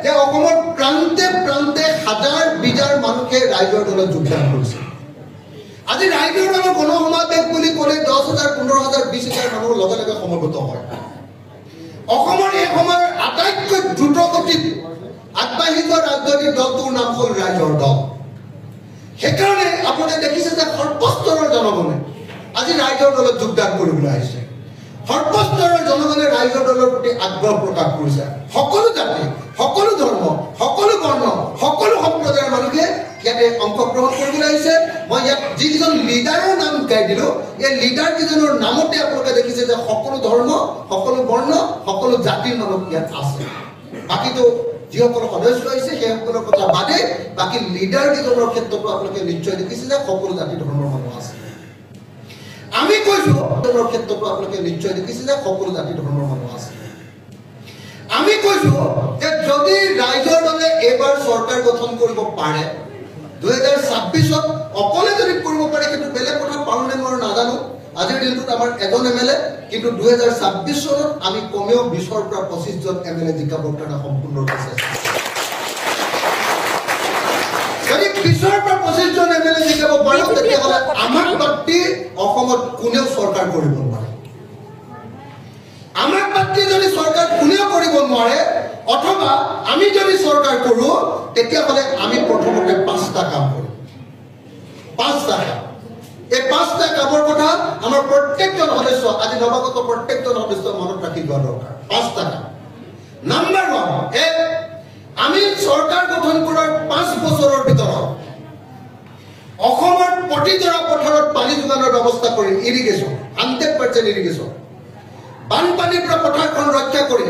যে অসমৰ প্ৰান্তে প্ৰান্তে হাজাৰ বিজাৰ মানুহে ৰাইজৰ দলত যোগদান কৰিছে আজি ৰাইজৰ দলৰ গণসমাৱেশ বুলি ক'লে 10,000 15,000 20,000 মানুহ লগে লগে সমবেত হয় অসমৰ এই সময়ৰ আটাইতকৈ দ্ৰুতগতিত আগবাঢ়ি যোৱা ৰাজনৈতিক দলটোৰ নাম হ'ল ৰাইজৰ দল সেইকাৰণে আপোনালোকে দেখিছে যে সৰ্বস্তৰৰ জনগণে আজি ৰাইজৰ দলত যোগদান কৰিবলৈ আহিছে সৰ্বস্তৰৰ জনগণে ৰাইজৰ দলৰ প্ৰতি আগ্ৰহ প্ৰকাশ কৰিছে সকলো জাতি সকলো ধৰ্ম সকলো বৰ্ণ সকলো সম্প্ৰদায়ৰ মানুহে ইয়াতে অংশগ্ৰহণ কৰিবলৈ আহিছে মই ইয়াত যিজন লিডাৰৰ নাম গাই দিলোঁ এই লিডাৰ কেইজনৰ নামতে আপোনালোকে দেখিছে যে সকলো ধৰ্ম সকলো বৰ্ণ সকলো জাতিৰ মানুহ ইয়াত আছে বাকীতো যিসকল সদস্য আহিছে সেইসকলৰ কথা বাদে বাকী লিডাৰ কেইজনৰ ক্ষেত্ৰতো আপোনালোকে নিশ্চয় দেখিছে যে সকলো জাতি ধৰ্মৰ মানুহ আছে আমি কৈছোঁ তেওঁৰ ক্ষেত্ৰতো আপোনালোকে নিশ্চয় দেখিছে যে সকলো জাতি ধৰ্মৰ মানুহ আছে আমি কৈছোঁ যে যদি ৰাইজৰ দলে এইবাৰ চৰকাৰ গঠন কৰিব পাৰে 2026 অকলে যদি কৰিব পাৰে কিন্তু বেলেগ কথা পাৰোঁনে মই নাজানো আজিৰ দিনটোত আমাৰ এজন এমএলএ কিন্তু 2026 চনত আমি কমেও 20ৰ পৰা 25 জন এমএলএ জিকাবৰ কাৰণে সম্পূৰ্ণ আছে যদি 20ৰ পৰা 25 জন এমএলএ জিকাব পাৰে তেতিয়াহ'লে আমাৰ পাৰ্টি অসমত কোনেও চৰকাৰ কৰিব নোৱাৰে আমাৰ পাৰ্টি যদি চৰকাৰ কোনেও কৰিব নোৱাৰে অথবা আমি যদি চৰকাৰ কৰোঁ তেতিয়াহ'লে আমি প্ৰথমতে 5টা কাম কৰিম 5টা কাম এই 5টা কামৰ কথা আমাৰ প্ৰত্যেকজন সদস্য আজি নৱাগত প্ৰত্যেকজন সদস্য মনত ৰাখি লোৱা দৰকাৰ 5টা কাম নাম্বাৰ 1 আমি চৰকাৰ গঠন কৰাৰ 5 বছৰৰ ভিতৰত অসমৰ প্ৰতিজোৰা পথাৰত পানী যোগানৰ ব্যৱস্থা কৰি ইৰিগেশ্যন 100% ইৰিগেশ্যন বানপানীৰ পৰা পথাৰখন ৰক্ষা কৰি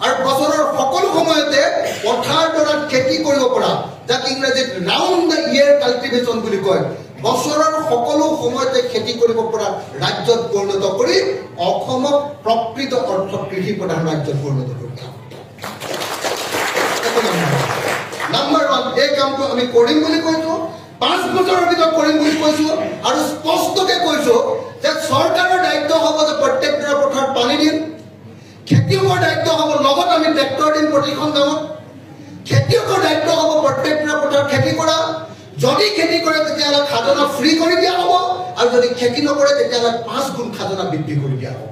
আৰু বছৰৰ সকলো সময়তে পথাৰ দৰাত খেতি কৰিব পৰা যাক ইংৰাজীত ৰাউণ্ড দ্য ইয়েৰ কাল্টিভেশ্যন বুলি কয় বছৰৰ সকলো সময়তে খেতি কৰিব পৰা ৰাজ্যত পৰিণত কৰি অসমক প্ৰকৃত অৰ্থত কৃষি প্ৰধান ৰাজ্যত পৰিণত কৰিছে নাম্বাৰ 1 এই কামটো আমি কৰিম বুলি কৈছোঁ 5 বছৰৰ ভিতৰত কৰিম বুলি কৈছোঁ আৰু স্পষ্টকৈ কৈছোঁ যে চৰকাৰৰ দায়িত্ব হ'ব যে প্ৰত্যেকটা পথাৰত পানী দিম খেতিয়কৰ দায়িত্ব হ'ব লগত আমি ট্ৰেক্টৰ দিম প্ৰতিখন গাঁৱত খেতিয়কৰ দায়িত্ব হ'ব প্ৰত্যেকটা পথাৰত খেতি কৰা যদি খেতি কৰে তেতিয়াহ'লে খাজনা ফ্ৰী কৰি দিয়া হ'ব আৰু যদি খেতি নকৰে তেতিয়াহ'লে 5 গুণ খাজনা বৃদ্ধি কৰি দিয়া হ'ব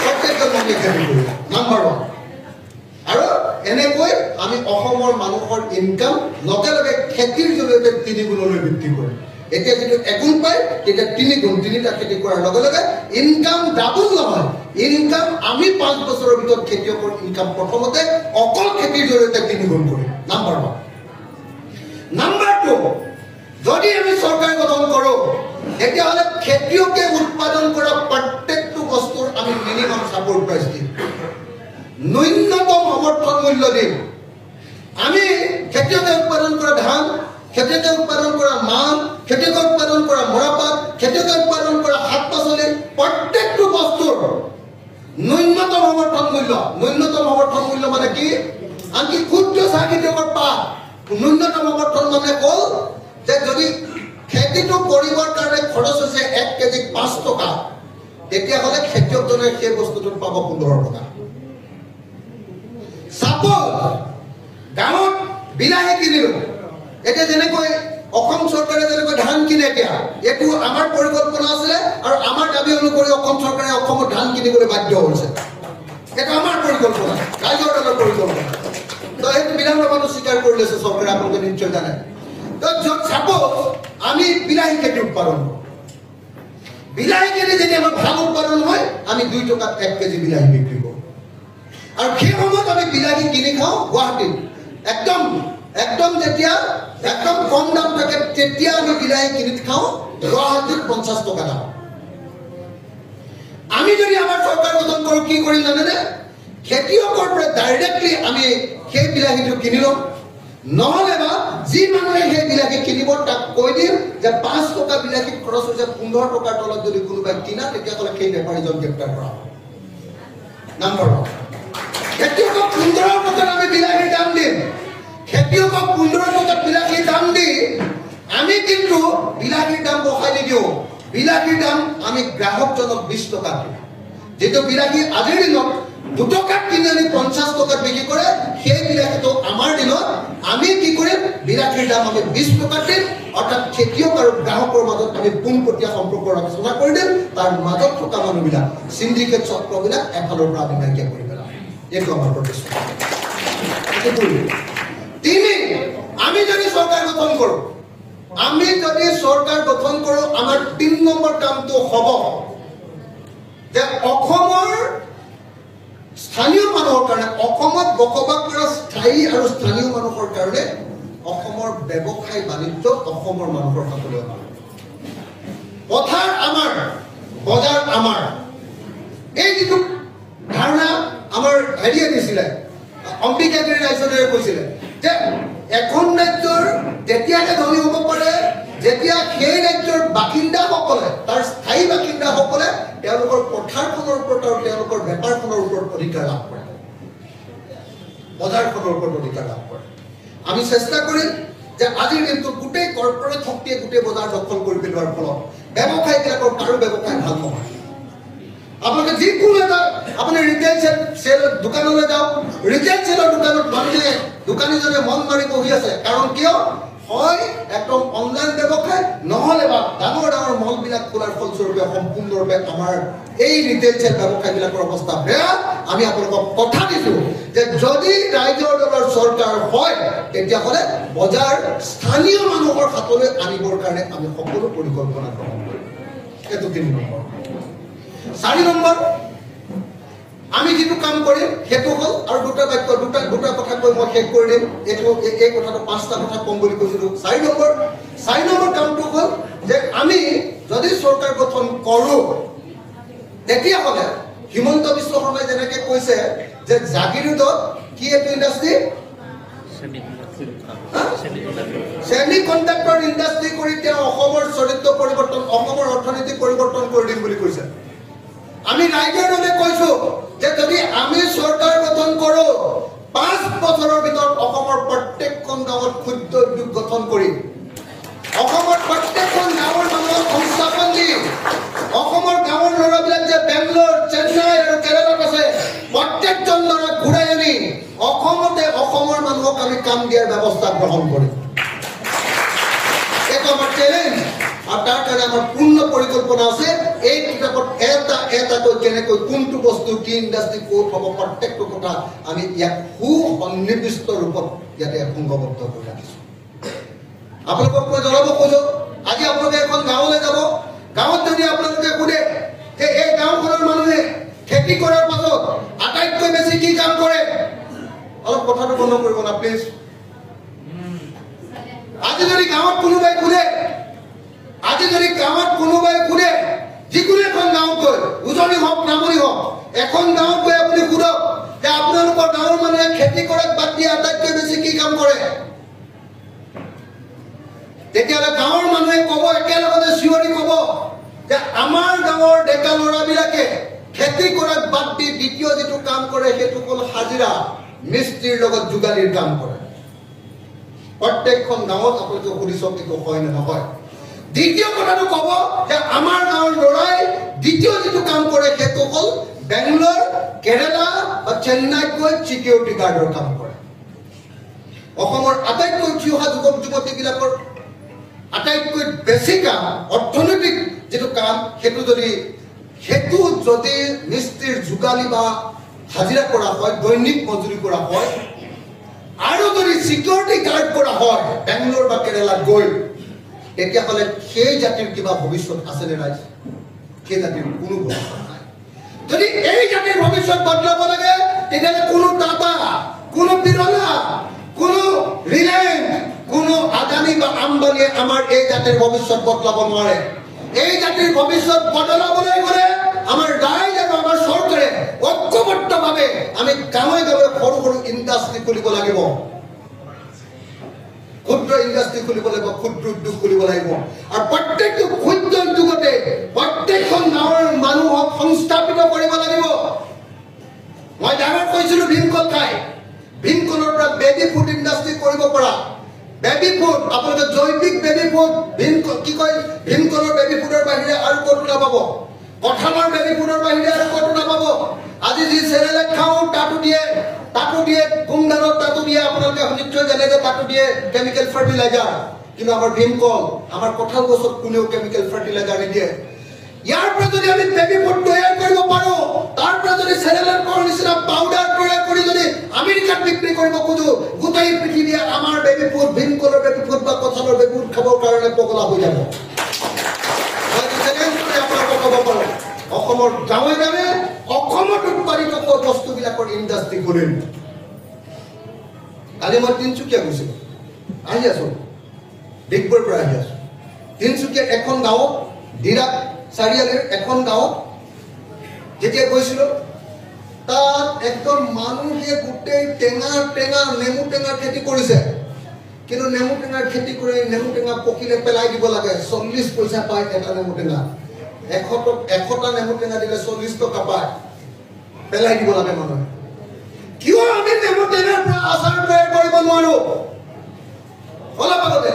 প্ৰত্যেকজন মানুহে খেতি কৰিব নাম্বাৰ 1 আৰু এনেকৈ আমি অসমৰ মানুহৰ ইনকাম লগে লগে খেতিৰ জৰিয়তে 3 গুণলৈ বৃদ্ধি কৰিম এতিয়া যদি 1 গুণ পায় তেতিয়া 3 গুণ 3টা খেতি কৰাৰ লগে লগে ইনকাম ডাবল নহয় ইনকাম আমি 5 বছৰৰ ভিতৰত খেতিয়কৰ ইনকাম প্ৰথমতে অকল খেতিৰ জৰিয়তে 3 গুণ কৰিম নাম্বাৰ 1 নাম্বাৰ 2 যদি আমি চৰকাৰ গঠন কৰোঁ তেতিয়াহ'লে খেতিয়কে উৎপাদন কৰা প্ৰত্যেকটো বস্তুৰ আমি মিনিমাম ছাপোৰ্ট প্ৰাইচ দিম ন্যূনতম সমৰ্থন মূল্য দিম আমি খেতিয়কে উৎপাদন কৰা ধান খেতিয়কে উৎপাদন কৰা মাহ খেতিয়কে উৎপাদন কৰা মৰাপাট খেতিয়কে উৎপাদন কৰা শাক পাচলি প্ৰত্যেকটো বস্তুৰ ন্যূনতম সমৰ্থন মূল্য মানে কি আনকি ক্ষুদ্ৰ চাহ খেতিয়কৰ পাত ন্যূনতম সমৰ্থন মানে হ'ল যে যদি খেতিটো কৰিবৰ কাৰণে খৰচ হৈছে 1 কেজি 5 টকা তেতিয়াহ'লে খেতিয়কজনে সেই বস্তুটোত পাব 15 টকা সাপোজ গাঁৱত বিলাহী কিনিলোঁ এতিয়া যেনেকৈ অসম চৰকাৰে যেনেকৈ ধান কিনে এতিয়া এইটো আমাৰ পৰিকল্পনা আছিলে আৰু আমাৰ দাবী অনুসৰি অসম চৰকাৰে অসমত ধান কিনিবলৈ বাধ্য হৈছে এটা আমাৰ পৰিকল্পনা ৰাইজৰ দলৰ পৰিকল্পনা তো সেইটো বিধানসভাতো স্বীকাৰ কৰি লৈছে চৰকাৰে আপোনালোকে নিশ্চয় জানে তো সাপোজ আমি বিলাহী খেতি উৎপাদন কৰোঁ বিলাহী খেতি যদি আমাৰ ভাল উৎপাদন হয় আমি 2 টকাত 1 কেজি বিলাহী বিক্ৰী কৰোঁ আৰু সেই সময়ত আমি বিলাহী কিনি খাওঁ গুৱাহাটীত একদম যেতিয়া একদম কম দাম থাকে তেতিয়া আমি বিলাহী কিনি খাওঁ গুৱাহাটীত 50 টকা দাম আমি যদি আমাৰ চৰকাৰ গঠন কৰোঁ কি কৰিম জানেনে খেতিয়কৰ পৰা ডাইৰেক্টলি আমি সেই বিলাহীটো কিনি ল'ম নহ'লে বা যি মানুহে সেই বিলাহী কিনিব তাক কৈ দিম যে 5 টকা বিলাহী খৰচ হৈছে 15 টকাৰ তলত যদি কোনোবাই কিনা তেতিয়াহ'লে সেই বেপাৰীজন গ্ৰেপ্তাৰ কৰা হ'ব নাম্বাৰ 1 খেতিয়কক 15 টকাত আমি বিলাহীৰ দাম দিম খেতিয়কক 15 টকাত বিলাহীৰ দাম দি আমি কিন্তু বিলাহীৰ দাম বঢ়াই নিদিওঁ বিলাহীৰ দাম আমি গ্ৰাহকজনক 20 টকা দিওঁ যেটো বিলাহী আজিৰ দিনত 2 টকাত কিনি আনি 50 টকাত বিক্ৰী কৰে সেই বিলাহীটো আমাৰ দিনত আমি কি কৰিম বিলাহীৰ দাম আমি 20 টকাত দিম অৰ্থাৎ খেতিয়ক আৰু গ্ৰাহকৰ মাজত আমি পোনপটীয়া সম্পৰ্ক ৰচনা কৰি দিম তাৰ মাজত থকা মানুহবিলাক সিন্ডিকেট চক্ৰবিলাক এফালৰ পৰা আমি নাইকিয়া কৰি পেলাম এইটো আমাৰ প্ৰতিশ্ৰুতি তিনি আমি যদি চৰকাৰ গঠন কৰোঁ আমাৰ 3 নম্বৰ কামটো হ'ব যে অসমৰ স্থানীয় মানুহৰ কাৰণে অসমত বসবাস কৰা স্থায়ী আৰু স্থানীয় মানুহৰ কাৰণে অসমৰ ব্যৱসায় বাণিজ্য অসমৰ মানুহৰ হাতলৈ অনা পথাৰ আমাৰ বজাৰ আমাৰ এই যিটো ধাৰণা আমাৰ হেৰিয়ে দিছিলে অম্বিকাগিৰি ৰাইজৰে কৈছিলে যে এখন ৰাজ্যৰ তেতিয়াহে ধনী হ'ব পাৰে যেতিয়া সেই ৰাজ্যৰ বাসিন্দাসকলে তাৰ স্থায়ী বাসিন্দাসকলে তেওঁলোকৰ পথাৰখনৰ ওপৰত আৰু তেওঁলোকৰ বেপাৰখনৰ ওপৰত অধিকাৰ লাভ কৰে বজাৰখনৰ ওপৰত অধিকাৰ লাভ কৰে আমি চেষ্টা কৰিম যে আজিৰ দিনটো গোটেই কৰ্পৰেট শক্তিয়ে গোটেই বজাৰ দখল কৰি পেলোৱাৰ ফলত ব্যৱসায়ীবিলাকৰ কাৰো ব্যৱসায় ভাল নহয় আপোনালোকে যিকোনো এটা আপুনি ৰিটেইল চেল দোকানলৈ যাওক ৰিটেইল চেলৰ দোকানত মানুহে দোকানীজনে মন মাৰি বহি আছে কাৰণ কিয় হয় একদম অনলাইন ব্যৱসায় নহলে বা ডাঙৰ ডাঙৰ মলবিলাক খোলাৰ ফলস্বৰূপে সম্পূৰ্ণৰূপে আমাৰ এই ৰিটেইল চেল ব্যৱসায়বিলাকৰ অৱস্থা বেয়া আমি আপোনালোকক কথা দিছোঁ যে যদি ৰাইজৰ দলৰ চৰকাৰ হয় তেতিয়াহ'লে বজাৰ স্থানীয় মানুহৰ হাতলৈ আনিবৰ কাৰণে আমি সকলো পৰিকল্পনা গ্ৰহণ কৰিম এইটো 3 নম্বৰ 4 নম্বৰ আমি যেটো কাম কৰিম হেতু হল আৰু দুটা বাক্য দুটা কথা কৈ মই শেষ কৰি দিম এটো এই কথাটো 5টা কথা কম বুলি কৈছিলো 4 নম্বৰ কামটো হল যে আমি যদি চৰকাৰ গঠন কৰো তেতিয়া হলে হিমন্ত বিশ্ব শৰ্মাই যেনেকৈ কৈছে যে জাগিৰোডত কি এটো ইন্ডাষ্ট্ৰি সেমিকন্ডাক্টৰ ইন্ডাষ্ট্ৰি কৰি তেওঁ অসমৰ চৰিত্ৰ পৰিৱৰ্তন অসমৰ অৰ্থনীতি পৰিৱৰ্তন কৰি দিম বুলি কৈছে আমি ৰাইজৰ দলে কৈছো যে যদি আমি চৰকাৰ গঠন কৰো 5 বছৰৰ ভিতৰত অসমৰ প্ৰত্যেকখন গাঁৱত ক্ষুদ্ৰ উদ্যোগ গঠন কৰি অসমৰ প্ৰত্যেকখন গাঁৱৰ মানুহক সংস্থাপন দি অসমৰ গাঁৱৰ ল'ৰাবিলাক যে বেংগলোৰ চেন্নাই আৰু কেৰালাত আছে প্ৰত্যেকজন ল'ৰা ঘূৰাই আনি অসমতে অসমৰ মানুহক আমি কাম দিয়াৰ ব্যৱস্থা গ্ৰহণ কৰিম এইটো আমাৰ চ্যালেঞ্জ আৰু তাৰ কাৰণে আমাৰ পূৰ্ণ পৰিকল্পনা আছে এই কিতাপত এটাকৈ কেনেকৈ কোনটো বস্তু কি ইণ্ডাষ্ট্ৰি ক'ত হ'ব প্ৰত্যেকটো কথা আমি ইয়াক সুনিৰ্দিষ্ট ৰূপত ইয়াতে সংগবদ্ধ কৰি ৰাখিছোঁ আপোনালোকক মই জনাব খোজো আজি আপোনালোকে এখন গাঁৱলৈ যাব গাঁৱত যদি আপোনালোকে সোধে যে এই গাঁওখনৰ মানুহে খেতি কৰাৰ পাছত আটাইতকৈ বেছি কি কাম কৰে অলপ কথাটো বন্ধ কৰিব না প্লিজ আজি যদি গাঁৱত কোনোবাই সোধে যিকোনো এখন গাঁৱত গৈ উজনি হওক নামনি হওক এখন গাঁৱত গৈ আপুনি সোধক যে আপোনালোকৰ গাঁৱৰ মানুহে খেতি কৰাত বাদ দি আটাইতকৈ বেছি কি কাম কৰে তেতিয়াহ'লে গাঁৱৰ মানুহে ক'ব একেলগতে চিঞৰি ক'ব যে আমাৰ গাঁৱৰ ডেকা ল'ৰাবিলাকে খেতি কৰাত বাদ দি দ্বিতীয় যিটো কাম কৰে সেইটো হ'ল হাজিৰা মিস্ত্ৰীৰ লগত যোগালীৰ কাম কৰে প্ৰত্যেকখন গাঁৱত আপোনালোকে সুধি চাওক এইটো হয় নে নহয় দ্বিতীয় কথাটো ক'ব যে আমাৰ গাঁৱৰ ল'ৰাই দ্বিতীয় যিটো কাম কৰে সেইটো হ'ল বেংগলোৰ কেৰালা বা চেন্নাইত গৈ চিকিউৰিটি গাৰ্ডৰ কাম কৰে অসমৰ আটাইতকৈ উঠি অহা যুৱক যুৱতীবিলাকৰ আটাইতকৈ বেছি কাম অৰ্থনৈতিক যেটো কাম হেতু যদি মিস্ত্ৰীৰ যোগালী বা হাজিৰা কৰা হয় দৈনিক মজুৰি কৰা হয় আৰু যদি সিকিউৰিটি গাৰ্ড কৰা হয় বেংগলোৰ বা কেৰালা গৈ তেতিয়াহ'লে সেই জাতিৰ কিবা ভৱিষ্যত আছে নে নাই সেই জাতিৰ কোনো ভৱিষ্যত নাই যদি এই জাতিৰ ভৱিষ্যত বদলাব লাগে তেতিয়াহ'লে কোনো টাটা কোনো বিৰলা কোনো ৰিলায়েন্স কোনো আদানী বা আম্বানীয়ে আমাৰ এই জাতিৰ ভৱিষ্যত বদলাব নোৱাৰে এই জাতিৰ ভৱিষ্যত বদলাবলৈ গ'লে আমাৰ ৰাইজ আৰু আমাৰ চৰকাৰে ঐক্যবদ্ধভাৱে আমি গাঁৱে গাঁৱে সৰু সৰু ইণ্ডাষ্ট্ৰি খুলিব লাগিব ক্ষুদ্ৰ ইণ্ডাষ্ট্ৰি খুলিব লাগিব ক্ষুদ্ৰ উদ্যোগ খুলিব লাগিব আৰু প্ৰত্যেকটো ক্ষুদ্ৰ উদ্যোগতে প্ৰত্যেকখন গাঁৱৰ মানুহক সংস্থাপিত কৰিব লাগিব মই ডাঙৰ কৈছিলোঁ ভীমকল খাই ভীমকলৰ পৰা বেবী ফুড ইণ্ডাষ্ট্ৰি কৰিব পৰা বেবী ফুড আপোনালোকে জৈৱিক বেবী ফুড কি কয় ভীমকলৰ বেবী ফুডৰ বাহিৰে আৰু ক'ত নাপাব কঁঠালৰ বেবী ফুডৰ বাহিৰে আৰু ক'তো নাপাব আজি যি চেৰেলেক খাওঁ তাতো দিয়ে গুমদানত তাতো দিয়ে আপোনালোকে নিশ্চয় জানে যে তাতো দিয়ে কেমিকেল ফাৰ্টিলাইজাৰ কিন্তু আমাৰ ভীমকল আমাৰ কঁঠাল গছত কোনেও কেমিকেল ফাৰ্টিলাইজাৰ নিদিয়ে ইয়াৰ পৰা যদি আমি বেবী ফুড তৈয়াৰ কৰিব পাৰোঁ তাৰ পৰা যদি চেৰেলেৰ নিচিনা পাউডাৰ তৈয়াৰ কৰি যদি আমেৰিকাত বিক্ৰী কৰিব খোজো গোটেই পৃথিৱীয়ে আমাৰ বেবী ফুড ভীমকলৰ বেবী ফুড বা কঁঠালৰ বেবী ফুড খাবৰ কাৰণে পগলা হৈ যাব ক'ব পাৰোঁ অসমৰ গাঁৱে গাঁৱে অসমত উৎপাদিত বস্তুবিলাকৰ ইণ্ডাষ্ট্ৰী কৰিম কালি মই তিনিচুকীয়া গৈছিলোঁ আহি আছোঁ ডিগবৈৰ পৰা আহি আছোঁ তিনিচুকীয়াত এখন গাঁৱত ডিৰাক চাৰিআলিৰ এখন গাঁৱত যেতিয়া গৈছিলোঁ তাত একদম মানুহে গোটেই টেঙা নেমু টেঙাৰ খেতি কৰিছে কিন্তু নেমু টেঙাৰ খেতি কৰি নেমু টেঙা পকিলে পেলাই দিব লাগে 40 পইচা পায় এটা নেমু টেঙা 100টা নেমু টেঙা দিলে 40 টকা পায় পেলাই দিব লাগে মানুহে কিয় আমি নেমু টেঙাৰ পৰা আচাৰ তৈয়াৰ কৰিব নোৱাৰো অলপ আগতে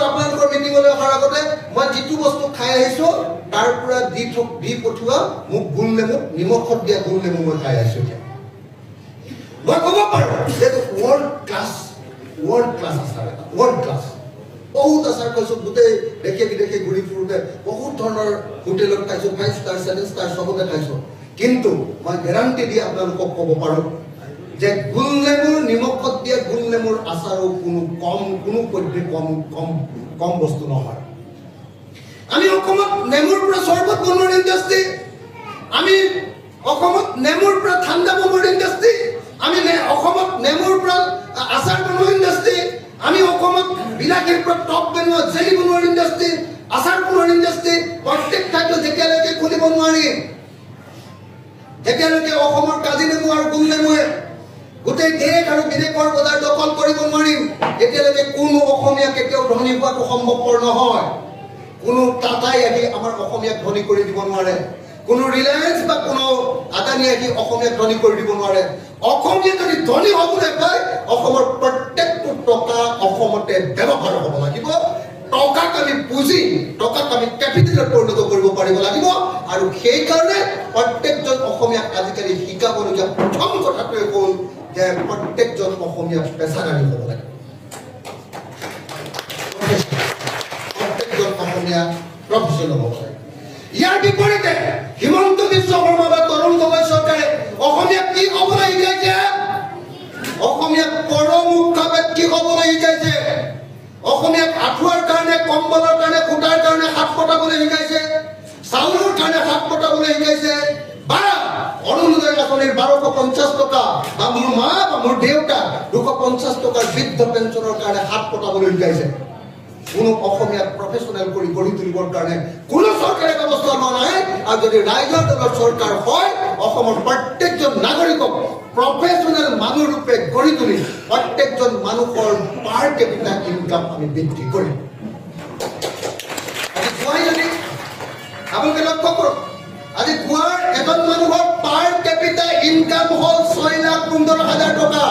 আপোনালোকৰ মিটিঙলৈ অহাৰ আগতে মই যিটো বস্তু খাই আহিছো তাৰ পৰা দি পঠোৱা মোক গোল নেমু নিমখত দিয়া গোল নেমু মই খাই আহিছো এতিয়া মই ক'ব পাৰোঁ যে ৱৰ্ল্ড ক্লাছ আচাৰ এটা ৱৰ্ল্ড ক্লাছ বহুত আচাৰ খাইছোঁ গোটেই দেখে ঘূৰি ফুৰোঁতে বহুত ধৰণৰ হোটেলত খাইছোঁ 5 ষ্টাৰ 7 ষ্টাৰ চবতে খাইছোঁ কিন্তু মই গেৰাণ্টি দি আপোনালোকক ক'ব পাৰোঁ যে গোল নেমুৰ নিমখত দিয়া গোল নেমুৰ আচাৰো কোনো পদ্ধতি কম বস্তু নহয় আমি অসমত নেমুৰ পৰা চৰবত বনোৱাৰ ইণ্ডাষ্ট্ৰী আমি অসমত নেমুৰ পৰা ঠাণ্ডা বনোৱাৰ ইণ্ডাষ্ট্ৰী আমি অসমত নেমুৰ পৰা আচাৰ বনোৱাৰ ইণ্ডাষ্ট্ৰী আমি অসমত বিলাহীৰ পৰা টপ বনোৱা জেলি বনোৱাৰ ইণ্ডাষ্ট্ৰী আচাৰ বনোৱাৰ ইণ্ডাষ্ট্ৰী প্ৰত্যেক ঠাইত যেতিয়ালৈকে খুলিব নোৱাৰি যেতিয়ালৈকে অসমৰ কাজি নেমু আৰু গোল নেমুৱে গোটেই দেশ আৰু বিদেশৰ বজাৰ দখল কৰিব নোৱাৰিম এতিয়ালৈকে কোনো অসমীয়া কেতিয়াও ধনী হোৱাটো সম্ভৱপৰ নহয় কোনো টাটাই আহি আমাৰ অসমীয়াক ধনী কৰি দিব নোৱাৰে কোনো ৰিলায়েন্স বা কোনো আদানী আহি অসমীয়াক ধনী কৰি দিব নোৱাৰে অসমীয়া যদি ধনী হ'বলৈ পায় অসমৰ প্ৰত্যেকটো টকা অসমতে ব্যৱহাৰ হ'ব লাগিব টকাক আমি পুঁজি টকাক আমি কেপিটেলত পৰিণত কৰিব পাৰিব লাগিব আৰু সেইকাৰণে প্ৰত্যেকজন অসমীয়াক আজিকালি শিকাবলগীয়া প্ৰথম কথাটোৱে হ'ল যে প্ৰত্যেকজন অসমীয়া পেছাদাৰী হ'ব লাগে প্ৰত্যেকজন অসমীয়া প্ৰফেচনেল হ'ব লাগে ইয়াৰ বিপৰীতে হিমন্ত বিশ্ব শৰ্মা বা তৰুণ গগৈ চৰকাৰে অসমীয়াক কি হ'বলৈ শিকাইছে অসমীয়াক পৰমুখাবেদ কি হ'বলৈ শিকাইছে অসমীয়াক আঁঠুৱাৰ কাৰণে কম্বলৰ কাৰণে সূতাৰ কাৰণে হাত পতাবলৈ শিকাইছে চাউলৰ কাৰণে হাত পতাবলৈ শিকাইছে বা অৰুণোদয় আঁচনিৰ 1250 টকা বা মোৰ মা বা মোৰ দেউতা 250 টকাৰ বৃদ্ধ পেঞ্চনৰ কাৰণে হাত পতাবলৈ শিকাইছে কোনো অসমীয়া প্ৰফেচনেল কৰি গঢ়ি তুলিবৰ কাৰণে কোনো চৰকাৰে ব্যৱস্থা লোৱা নাই আৰু যদি ৰাইজৰ দলৰ চৰকাৰ হয় অসমৰ প্ৰত্যেকজন নাগৰিকক প্ৰফেচনেল মানুহ ৰূপে গঢ়ি তুলি প্ৰত্যেকজন মানুহৰ পাৰ কেপিটা ইনকাম আমি বৃদ্ধি কৰিম আপোনালোকে লক্ষ্য কৰক আজি গোৱাৰ এজন মানুহৰ পাৰ কেপিটা ইনকাম হ'ল 6,15,000 টকা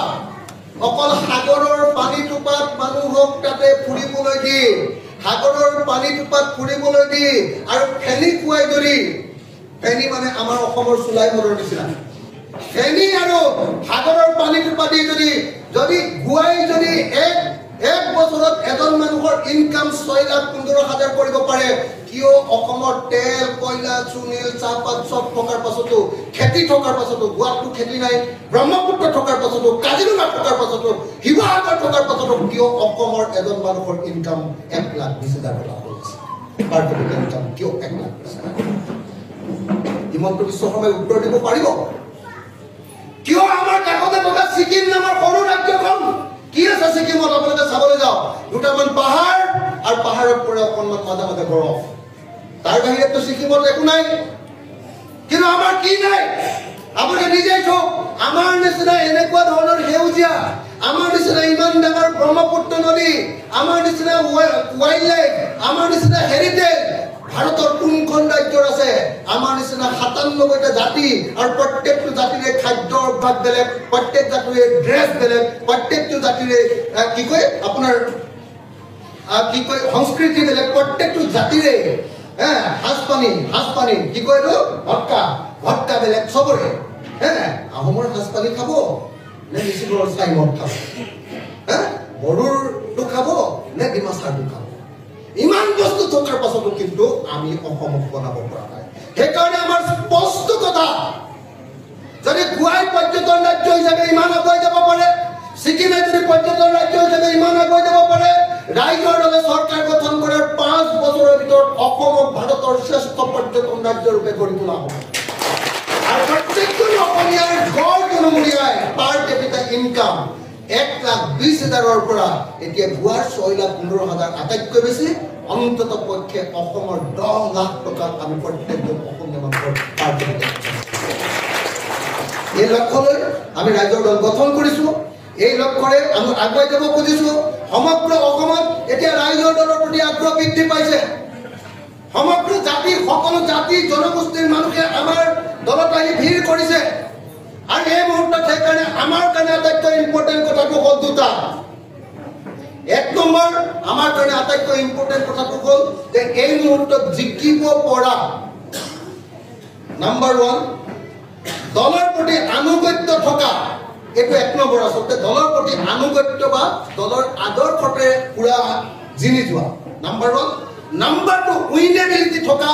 অকল সাগৰৰ পানীটোপাত মানুহক তাতে ফুৰিবলৈ দি সাগৰৰ পানীটোপাত ফুৰিবলৈ দি আৰু ফেনী খুৱাই ধৰি ফেনী মানে আমাৰ অসমৰ চুলাই মদৰ নিচিনা ফেনী আৰু সাগৰৰ পানীটোপাত দি যদি গুৱাই যদি এক বছৰত এজন মানুহৰ ইনকাম 6,15,000 কৰিব পাৰে কিয় অসমৰ তেল কয়লা চুনিল চাহপাত চব থকাৰ পাছতো খেতি থকাৰ পাছতো গোৱাটো খেতি নাই ব্ৰহ্মপুত্ৰ থকাৰ পাছতো কাজিৰঙা থকাৰ পাছতো শিৱসাগৰ থকাৰ পাছতো কিয় অসমৰ এজন মানুহৰ ইনকাম 1,20,000 টকা হৈছে পাৰ কেপিটা ইনকাম কিয় 1,20,000 হিমন্ত বিশ্ব শৰ্মাই উত্তৰ দিব পাৰিব কিয় আমাৰ কাষতে থকা ছিকিম নামৰ সৰু ৰাজ্যখন কি আছে ছিকিমত আপোনালোকে চাবলৈ যাওক দুটামান পাহাৰ আৰু পাহাৰৰ পৰা অকণমান মাজে মাজে বৰফ তাৰ বাহিৰেতো ছিকিমত একো নাই কিন্তু আমাৰ কি নাই আপোনালোকে নিজেই চাওক আমাৰ নিচিনা এনেকুৱা ধৰণৰ সেউজীয়া আমাৰ নিচিনা ইমান ডাঙৰ ব্ৰহ্মপুত্ৰ নদী আমাৰ নিচিনা ৱাইল্ড লাইফ আমাৰ নিচিনা হেৰিটেজ ভাৰতৰ কোনখন ৰাজ্যৰ আছে আমাৰ নিচিনা 97টা জাতি আৰু প্ৰত্যেকটো জাতিৰে খাদ্য অভ্যাস বেলেগ প্ৰত্যেক জাতিৰে ড্ৰেছ বেলেগ প্ৰত্যেকটো জাতিৰে কি কয় আপোনাৰ কি কয় সংস্কৃতি বেলেগ প্ৰত্যেকটো জাতিৰে সাজপানী কি কয়লো ভটকা বেলেগ চবৰে আহোমৰ সাজপানী খাব নে মিচিঙৰ চাইমদ খাব বড়োৰটো খাব নে ডিমাচাৰটো খাব ইমান বস্তু থকাৰ পাছতো কিন্তু আমি অসমক বনাব পৰা নাই সেইকাৰণে আমাৰ স্পষ্ট কথা যদি গোৱাই পৰ্যটন ৰাজ্য হিচাপে ইমান আগুৱাই যাব পাৰে ছিকিমে যদি পৰ্যটন ৰাজ্য হিচাপে ইমান আগুৱাই যাব পাৰে ৰাইজৰ দলে চৰকাৰ গঠন কৰাৰ 5 বছৰৰ ভিতৰত অসমক ভাৰতৰ শ্ৰেষ্ঠ পৰ্যটন ৰাজ্য ৰূপে কৰি তোলা হ'ব আৰু প্ৰত্যেকজন অসমীয়াৰ গড় জনমূলীয়াই পাৰ কেপিটা ইনকাম 1,20,000ৰ পৰা এতিয়া গোৱাৰ 6,15,000 আটাইতকৈ বেছি অন্তত পক্ষে অসমৰ 10 লাখ টকা আমি প্ৰত্যেকজন অসমীয়া মানুহৰ পাৰ কেপিটা এই লক্ষ্যলৈ আমি ৰাজ্যৰ দল গঠন কৰিছো এই লক্ষ্যৰে আমি আগুৱাই যাব খুজিছো সমগ্ৰ অসমত এতিয়া ৰাইজৰ দলৰ প্ৰতি আগ্ৰহ বৃদ্ধি পাইছে সমগ্ৰ জাতি সকলো জাতি জনগোষ্ঠীৰ মানুহে আমাৰ দলত আহি ভিৰ কৰিছে আৰু এই মুহূৰ্তত সেইকাৰণে আমাৰ কাৰণে আটাইতকৈ ইম্পৰ্টেণ্ট কথাটো হ'ল দুটা এক নম্বৰ আমাৰ কাৰণে আটাইতকৈ ইম্পৰ্টেণ্ট কথাটো হ'ল যে এই মুহূৰ্তত জিকিব পৰা নাম্বাৰ 1 দলৰ প্ৰতি আনুগত্য থকা এইটো এক নম্বৰ আচলতে দলৰ প্ৰতি আনুগত্য বা দলৰ আদৰ্শতে পুৰা জিনি যোৱা নাম্বাৰ 1 নাম্বাৰ 2 উইনেবিলিটি থকা